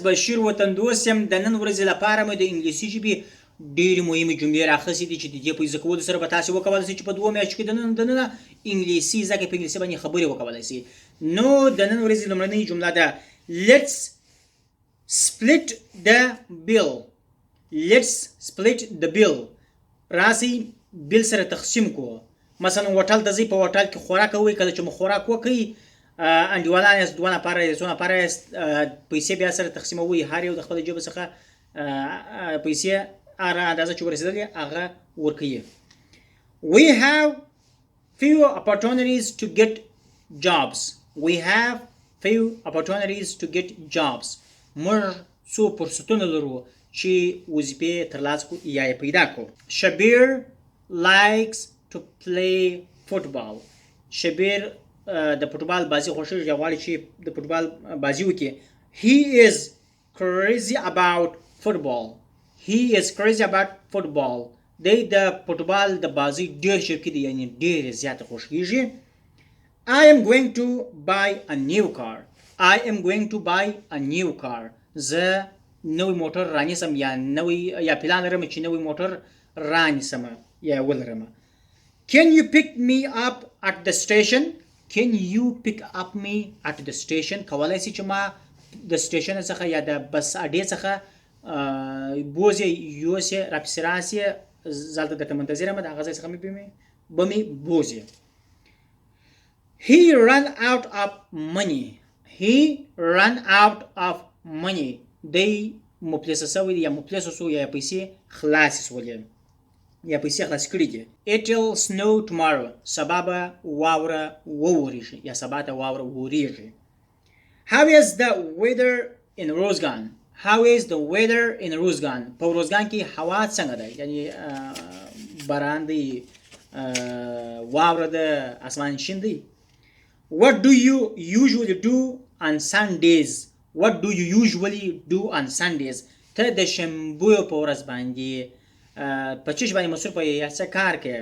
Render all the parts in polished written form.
بشیر وطندوست یم. د نن ورځې لپاره مې د انګلیسي ژبې ډېرې مهمې جملې راخیستې دي چې د دې په زده کولو سره به تاسې وکولی شئ چې په 2 میاشتو کې دننه انګلیسي زده کړئ، په انګلیسي باندې خبرې وکولی شئ. نو د نن ورځې لومړنۍ جمله ده Let's split the bill. Let's split the bill. راسئ بیل سره تقسیم کو. مثلا هوټل ته ځئ، په هوټل کې خوراک کوئ. کله چې مو خوراک وکړئ انډیوالان یاست، 2 نفره یاست، 2 نفره یاست، پیسې بیا سره تقسیموئ. هر یو د خپل جیب څخه پیسې هغه اندازه چې ورسېدلې هغه ورکوي. We have few opportunities to get jobs. We have few opportunities to get jobs. موږ څو فرصتونه لرو چې وظیفې ترلاسه کړو یا یې پیدا کړو. شبیر likes to play football. شبیر د فوټبال بازي خوښوي، غواړي چې د فوټبال بازي وکړي. He is crazy about football. He is crazy about football. دی د فوټبال د بازي ډېر شوقي دی، یعنې ډېر زیاته خوښیږي. I am going to buy a new car. I am going to buy a new car. زه نوی موټر رانیسم یا پلان لرم چې نوی موټر رانیسم یا ولرم. Can you pick me up at the station? Can you pick up me at the station? کولای شي چې ما د سټیشن څخه یا د بس اډې څخه بوزې یوسې راپسې راسې. زه هلته درته منتظر یم، د هغه ځای څخه به مې بوزې. He ran out of money. He ran out of money. دی مفلسه شوی دی یا مفلسه شو یا پیسې خلاصې شولې یا پیسې خلاص کړي دي. It will snow tomorrow. سبا به واوره وورېږي یا سبا ته واوره وورېږي. How is the weather in روزګان? How is the weather in روزګان؟ په روزګان کې هوا څنګه ده؟ یعنی باران دی، واوره ده، اسمان شین دی. What do you usually do on Sundays? What do you usually do on Sundays? ته د شنبهو په ورځ باندې په چیش باندې مصروفه یې یا څه کار کوې؟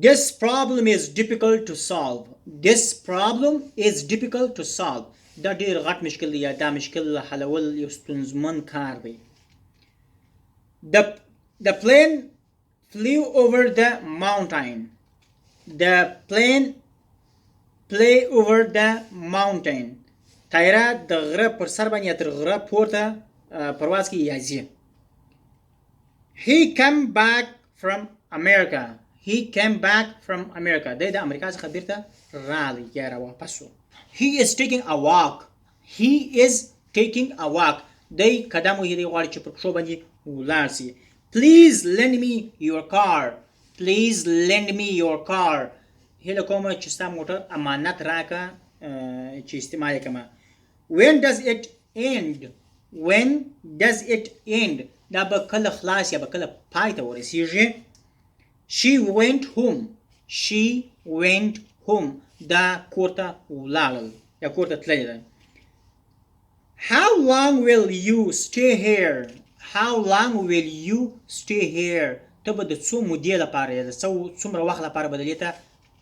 This problem is difficult to solve. This problem is difficult to solve. دا ډېر غټ مشکل دی یا دا مشکل حلول یو ستونزمن کار دی. The plane flew over the mountain. The plane flew over the mountain. طایره د غره پر سر باندې یا تر غره پورته پرواز کوي یا ځي. He came back from America. He came back from America. دی د امریکا څخه بیرته راغلی یا راواپس شو. He is taking a walk. He is taking a walk. دی قدم وهي، دی غواړي چې پر پښو باندې ولاړ شي. Please lend me your car. Please lend me your car. هیله کومه چې ستا موټر امانت راکړه چې استعمال یې کړمه. When does it end? When does it end? دا به کله خلاص یا به کله پای ته ورسیږي. She went home. She went home. دا کور ته ولاړل یا کور ته تللې ده. How long will you stay here? How long will you stay here? ته به د څو مودې لپاره یا د څومره وخت لپاره به دلته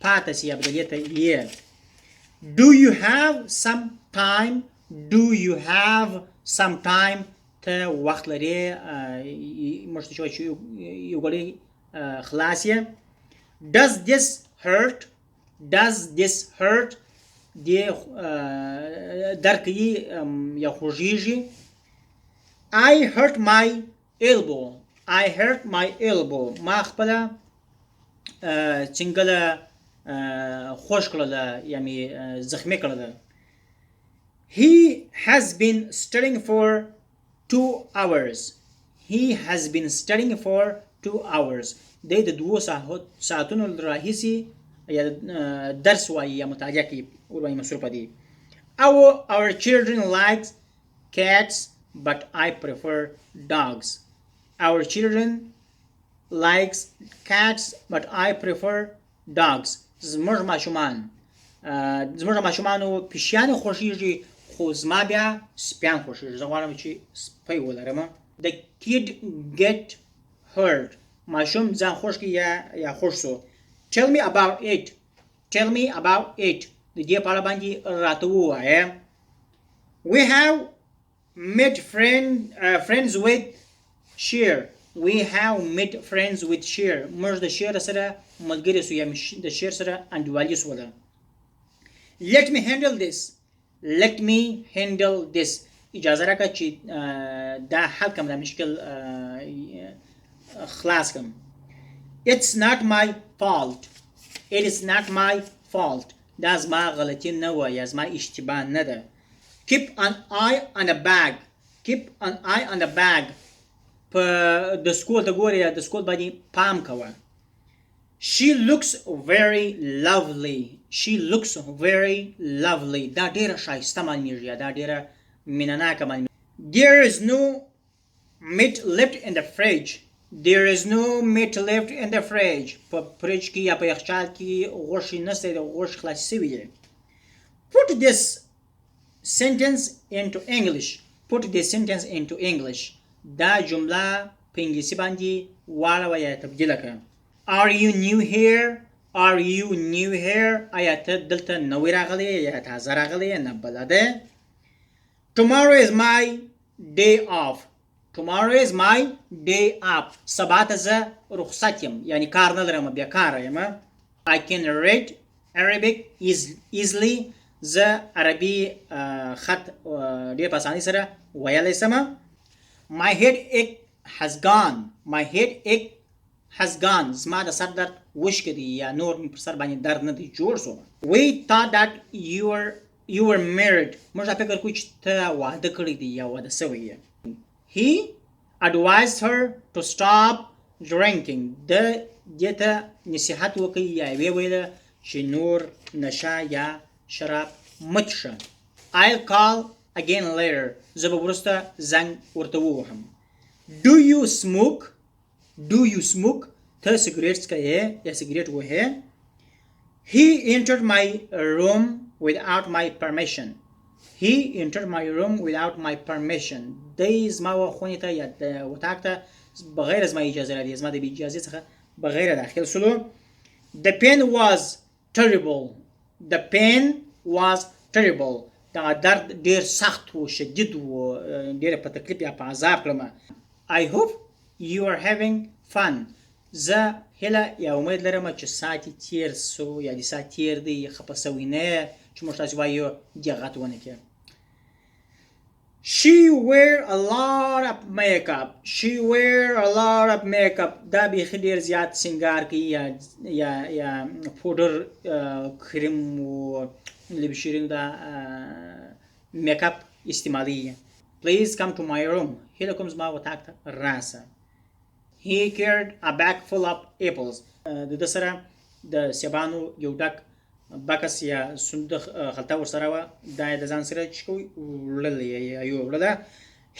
پاتې شي یا به دلته یې. Do you have some time? Do you have some time? ته وخت لرې موږ ته چې یو غړی خلاص یې. Does this hurt? Does this hurt? دی درد کوي یا خوږیږي. I hurt my elbow. I hurt my elbow. ما خپله چنګله خوش کړله یا مې زخمي کړله. He has been studying for 2 hours. He has been studying for 2 hours. دی د 2 ساعتونو راهیسې یا درس وایي یا مطالعه کوي، ورباندې مصروفه دي. Our children like cats but I prefer dogs. Our children likes cats but I prefer dogs. زموږ ماشومانو پیشیانې خوښیږي خو زما بیا سپیان خوښیږي. زه غواړم چې سپی ولرم. The kid get hurt. ماشوم ځان خوښ کړي یا خوښ شو. Tell me about it. Tell me about it. د دې په اړه باندې راته ووایه. We have met friends with share. We have met friends with share. موږ د شیر سره ملګری سو یا د شیر سره انډیوالي سوله. Let me handle this. Let me handle this. اجازه راکړه چې دا حل کم دا مشکل خلاص کم. It's not my fault. It is not my fault. دا زما غلطی نه و یا زما اشتباه نه ده. Keep an eye on the bag. Keep an eye on the bag. په د سکول د ګورې یا د سکول باندې پام کوه. She looks very lovely. She looks very lovely. دا ډیره ښایسته معلومیږي یا دا ډیره مینه‌ناکه معلومیږي. There is no meat left in the fridge. There is no meat left in the fridge. په فریج کې یا په یخچال کې غوښې نشته د غوښې خلاصې شوي دي. Put this sentence into English. Put this sentence into English. دا جمله په انګلیسي باندې واړوه یا تبدیله کړه. Are you new here? Are you new here? آیا ته دلته نوی راغلی یا تازه راغلی نه بلده؟ Tomorrow is my day off. Tomorrow is my day off. سبا ته زه رخصت یم یعنی کار نه لرم بیکاره یم. I can read Arabic easily. زه عربي خط ډېر په اسانۍ سره ویلی سم. My headache has gone. My headache has gone. زما د سر درد وشکې دی یا نور مې پر سر باندې درد نه دی جوړ شو. We thought that you were married. موږ دا فکر کوو چې ته واده کړی دی یا واده سوی یې. He advised her to stop drinking. د دې ته نصیحت وکړي یا ویې ویله چې نور نشه یا شراب مه څښه. I'll call again later. زه به وروسته زنګ ورته ووهم. Do you smoke? Do you smoke? ته سګریټ څکوې یا سګریټ وهې؟ He entered my room without my permission. He entered my room without my permission. دی زما خونې ته یا اتاق ته بغیر زما اجازه راځي زما د بې اجازې څخه بغیر داخل سلو. The pain was terrible. The pain was terrible. دا درد ډیر سخت و شدید و ډیر په تکلیف یا په عذاب کړم. I hope you are having fun. زه هیله یا امید لرم چې ساعت تیر سو یا د ساعت تیر دی خفه سوی نه چې موږ تاسو وایو دقت ونه کړه. She wear a lot of makeup. She wear a lot of makeup. دا بیخي ډیر زیات سینګار کوي یا پودر کریم و لبشرین دا میک اپ استعمالي. Please come to my room. هیله کوم زما اتاق ته راسه. He carried a bag full of apples. د ده سره د سیبانو یو ډک بکس یا صندوق خلطه ورسره وه. دا یې د ځان سره چې کوي وړلی یا یو وړله.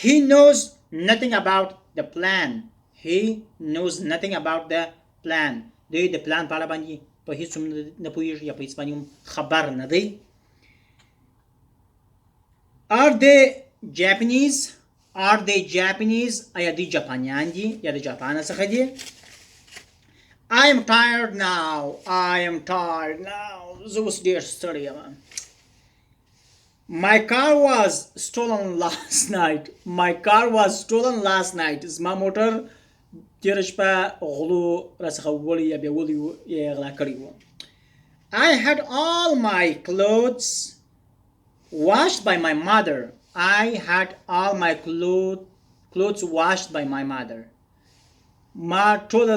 He knows nothing about the plan. He knows nothing about the plan. دوی د پلان په اړه باندې په هیڅ هم نه پوهېږي یا په هیڅ باندې هم خبر نه دی. Are they Japanese? Are they Japanese? آیا دوی جاپانیان دي یا د جاپان څخه دي؟ I am tired now. I am tired now. زه اوس ډېر ستړی یم. My car was stolen last night. My car was stolen last night. زما موټر تېره شپه غلو راڅخه وړی یا بیولی و یا غلا کړی و. I had all my clothes washed by my mother. I had all my clothes washed by my mother. ما ټوله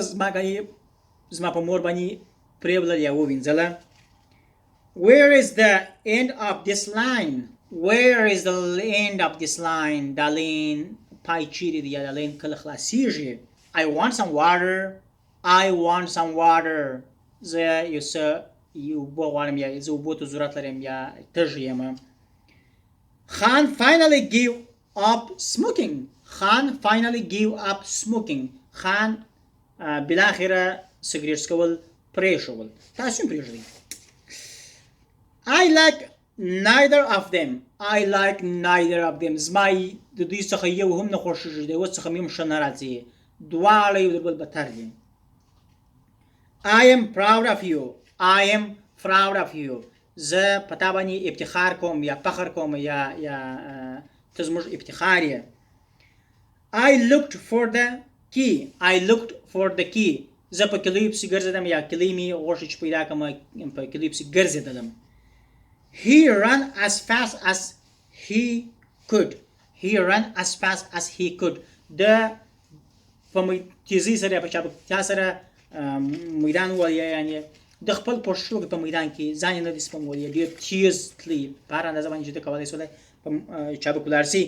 زما په مور باندې پرېولل یا ووینځله. Where is the end of this line? Where is the end of this line? دا لین پای چیرې دی یا دا لین کله خلاصیږي؟ I want some water. I want some water. زه یو څه اوبه غواړم یا زه اوبو ته ضرورت لرم یا تږی یم. Khan finally gave up smoking. Khan finally gave up smoking. Khan بالاخره سګریټ څکول پرېښول. تاسو هم پرېږدئ. I like neither of them. I like neither of them. زما د دوی څخه یو هم نه خوښېږي د یو څخه مې هم ښه نه راځي. دواړه یو د بل بدتر دي. I am proud of you. I am proud of you. زه په تا باندې افتخار کوم یا فخر کوم یا ته زموږ افتخار یې. I looked for the key. زه په کلیو پسې ګرځېدم یا کلی مې غوښتل چې پیدا کړم په کلیو پسې ګرځېدلم. He ran as fast as he could. د په تیزۍ سره یا په چابکتیا سره میدان ووهلې، یعنې د خپل پښتو په میدان کې ځان یې نه دی سپمولی، ډېر تیز تللی په هر اندازه باندې چې ته کولی سولی په چابک ولاړ سي.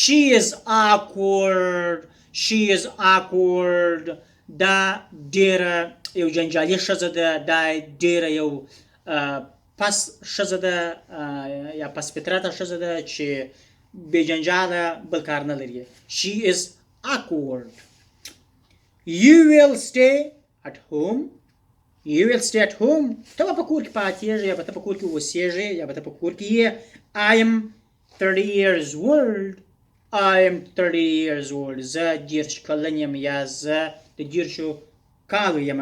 She is awkward. دا ډېره یو جنجالي ښځه ده، دا ډېره یو پس ښځه ده یا پس فطرته ښځه ده چې بې جنجاله بل کار نه لري. She is awkward. You will stay at home. ته به په کور کې پاتېږې یا به ته په کور کې اوسېږې یا به ته په کور کې یې. I am 30 years old. زه 30 کلن یم یا زه د 30 کالو یم.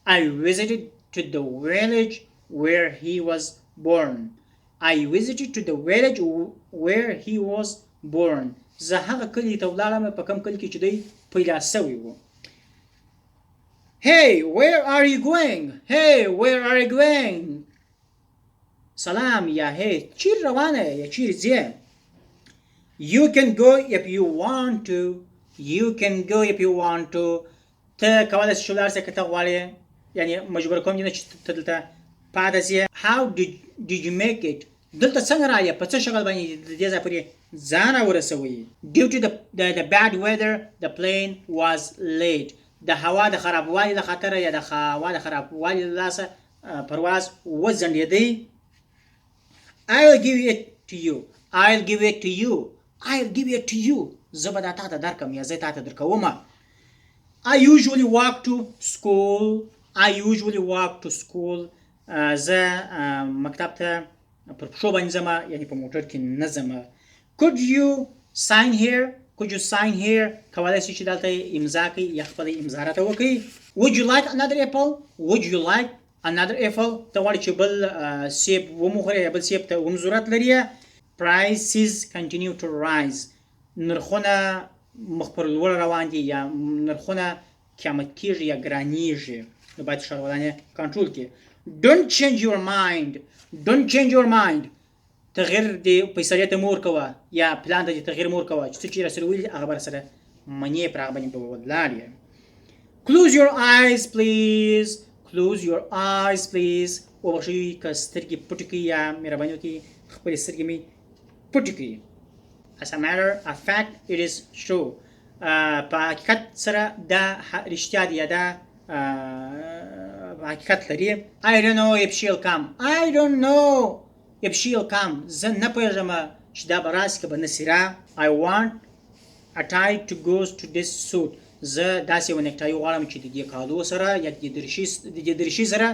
I visited to the village where he was born. زه هغه کلي ته ولاړم په کوم کلي کې چې دی پیدا سوی و. Hey, where are you going? سلام یا hey چیرې روانه یا چیرې ځې. You can go if you want to. ته کولی شې چې ولاړ سې که ته غواړې، یعنې مجبور کوم دې نه چې ته دلته پاتې سې. How did you make it? دلته څنګه راغلې؟ په څه شکل باندې د دې ځای پورې ځان راورسوئ. Due to the bad weather, the plane was late. د هوا د خرابوالي له خاطره یا د هوا د خرابوالي له لاسه پرواز وځنډېدی. I'll give it to you. زه به دا تا ته درکم یا زه تا ته درکوم. I usually walk to school. زه مکتب ته پر پښو باندې ځم، یعنې په موټر کې نه ځم. Could you sign here? کولی شي چې دلته امضا کوي یا خپله امضا راته وکړي. Would you like another apple? ته غواړې چې بل سیب وموخورې یا بل سیب ته هم ضرورت لري. Prices continue to rise. نرخونه مخ پر لوړ روان دي یا نرخونه قیمت کېږي یا ګرانېږي، نو باید ښاروالانې کنټرول کړي. Don't change your mind. تغیر دې فیصلې ته مه ورکوه یا پلان ته دې تغیر مه ورکوه چې څه چې راسره ویلي هغه به راسره منې، پر هغه باندې به ولاړ یې. Close your eyes please. وبخښئ که سترګې پټې کړئ یا مهرباني وکړئ خپلې سترګې مې پټې کړئ. As a matter of fact, it is true. په حقیقت سره دا رښتیا دی یا دا حقیقت لري. I don't know if she'll come. زه نه پوهېږم چې دا به راسي که به نه سي را. I want a tie to go to this suit. زه داسې یو نیکټایي غواړم چې د دې کالو سره یا د دې دریشي سره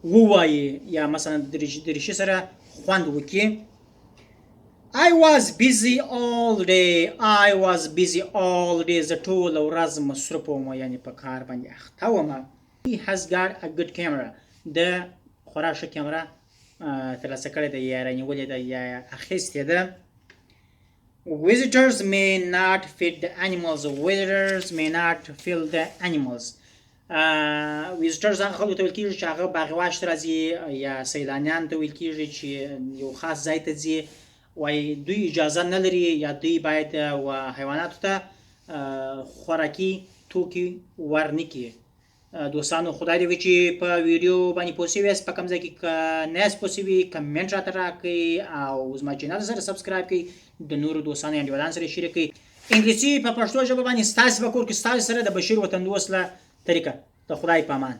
ووایي یا مثلا د دریشي سره خوند وکړي. I was busy all day. زه ټوله ورځ مصروف وم، یعنې په کار باندې اخته وم. He has got a good camera. د خورا ښه کیمره ترلاسه کړې ده یا رانیولې ده یا اخیستې ده. Visitors may not feed the animals. Visitors هغه خلکو ته ویل کېږي چې هغه باغ واش ته راځي یا سیلانیان ته ویل کېږي چې یو خاص ځای ته ځي، وایي دوی اجازه نه لري یا دوی باید حیواناتو ته خوراکي توکي ورنه کړي. دوستانو خدای دې وکړي چې په ویډیو باندې پوه شوي یاست. په کوم ځای کې که نه یاست پوه شوي کمنټ راته راکړئ او زما چینل سره سبسکرایب کړئ، د نورو دوستانو یا انډیوالانو سره شریک کړئ. انګلیسي په پښتو ژبه باندې ستاسې په کور کې ستاسې سره د بشیر وطندوست له طریقه. د خدای په امان.